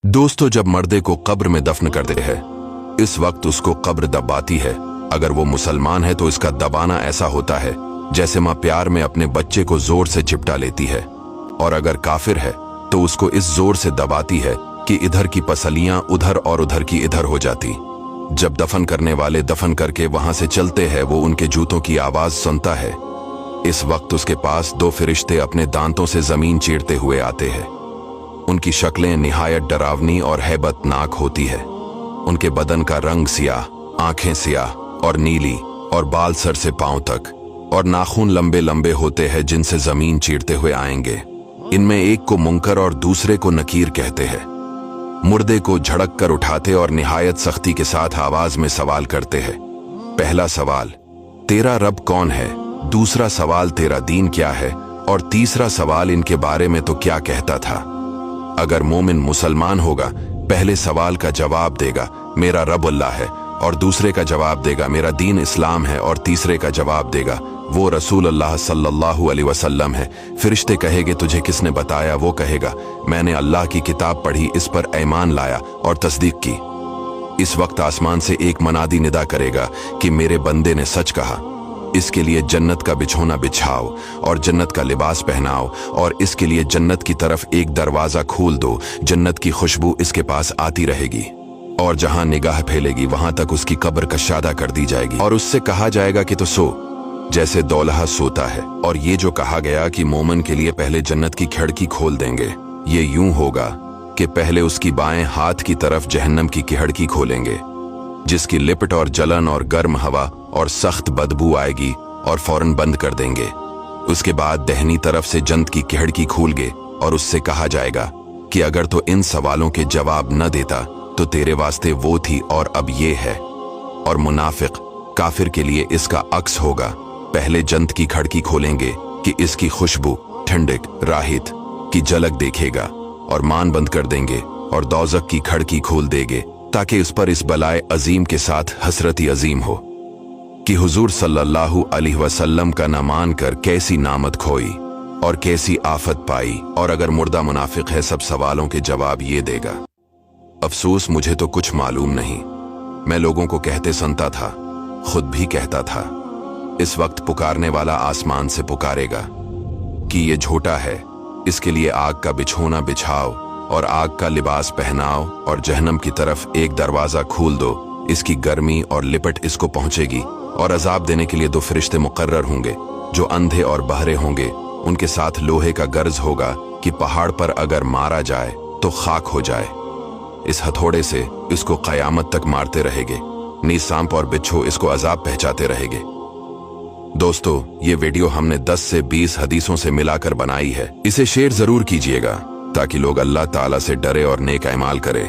दोस्तों, जब मर्दे को कब्र में दफन करते हैं, इस वक्त उसको कब्र दबाती है। अगर वो मुसलमान है तो इसका दबाना ऐसा होता है जैसे माँ प्यार में अपने बच्चे को जोर से चिपटा लेती है, और अगर काफिर है तो उसको इस जोर से दबाती है कि इधर की पसलियां उधर और उधर की इधर हो जाती। जब दफन करने वाले दफन करके वहां से चलते हैं, वो उनके जूतों की आवाज सुनता है। इस वक्त उसके पास दो फरिश्ते अपने दांतों से जमीन चीरते हुए आते हैं। उनकी शक्लें निहायत डरावनी और हैबतनाक होती है। उनके बदन का रंग सियाह, आंखें सियाह और नीली, और बाल सर से पांव तक, और नाखून लंबे लंबे होते हैं जिनसे जमीन चीरते हुए आएंगे। इनमें एक को मुनकर और दूसरे को नकीर कहते हैं। मुर्दे को झड़क कर उठाते और निहायत सख्ती के साथ आवाज में सवाल करते हैं। पहला सवाल, तेरा रब कौन है? दूसरा सवाल, तेरा दीन क्या है? और तीसरा सवाल, इनके बारे में तो क्या कहता था? अगर मोमिन मुसलमान होगा, पहले सवाल का जवाब देगा मेरा रब अल्लाह है, और दूसरे का जवाब देगा मेरा दीन इस्लाम है, और तीसरे का जवाब देगा वो रसूल अल्लाह सल्लल्लाहु अलैहि वसल्लम है। फरिश्ते कहेंगे तुझे किसने बताया? वो कहेगा मैंने अल्लाह की किताब पढ़ी, इस पर ईमान लाया और तस्दीक की। इस वक्त आसमान से एक मनादी निदा करेगा कि मेरे बंदे ने सच कहा। इसके लिए जन्नत का बिछोना बिछाओ और जन्नत का लिबास पहनाओ, और इसके लिए जन्नत की तरफ एक दरवाजा खोल दो। जन्नत की खुशबू इसके पास आती रहेगी, और जहां निगाह फैलेगी वहां तक उसकी कब्र कशादा कर दी जाएगी, और उससे कहा जाएगा कि तो सो जैसे दौलहा सोता है। और ये जो कहा गया कि मोमिन के लिए पहले जन्नत की खिड़की खोल देंगे, ये यूं होगा कि पहले उसकी बाएं हाथ की तरफ जहन्नम की खिड़की खोलेंगे, जिसकी लिपट और जलन और गर्म हवा और सख्त बदबू आएगी, और फौरन बंद कर देंगे। उसके बाद दहनी तरफ से जन्नत की खिड़की खोलगे, और उससे कहा जाएगा कि अगर तो इन सवालों के जवाब न देता तो तेरे वास्ते वो थी और अब ये है। और मुनाफिक काफिर के लिए इसका अक्स होगा। पहले जन्नत की खिड़की खोलेंगे कि इसकी खुशबू, ठंडक, राहत की झलक देखेगा, और मान बंद कर देंगे, और दोज़ख की खिड़की खोल देंगे ताकि उस पर इस बलाए अजीम के साथ हसरती अजीम हो कि हुजूर सल्लल्लाहु अलैहि वसल्लम का न मान कर कैसी नामत खोई और कैसी आफत पाई। और अगर मुर्दा मुनाफिक है, सब सवालों के जवाब ये देगा, अफसोस मुझे तो कुछ मालूम नहीं, मैं लोगों को कहते सुनता था, खुद भी कहता था। इस वक्त पुकारने वाला आसमान से पुकारेगा कि ये झूठा है, इसके लिए आग का बिछोना बिछाओ और आग का लिबास पहनाओ, और जहन्नम की तरफ एक दरवाजा खोल दो। इसकी गर्मी और लिपट इसको पहुंचेगी, और अजाब देने के लिए दो फरिश्ते मुकर्रर होंगे जो अंधे और बहरे होंगे। उनके साथ लोहे का गर्ज होगा कि पहाड़ पर अगर मारा जाए तो खाक हो जाए। इस हथौड़े से इसको कयामत तक मारते रहेंगे। नीज सांप और बिच्छू इसको अजाब पहुंचाते रहेंगे। दोस्तों, ये वीडियो हमने 10 से 20 हदीसों से मिलाकर बनाई है। इसे शेयर जरूर कीजिएगा ताकि लोग अल्लाह ताला से डरे और नेक अमाल करें।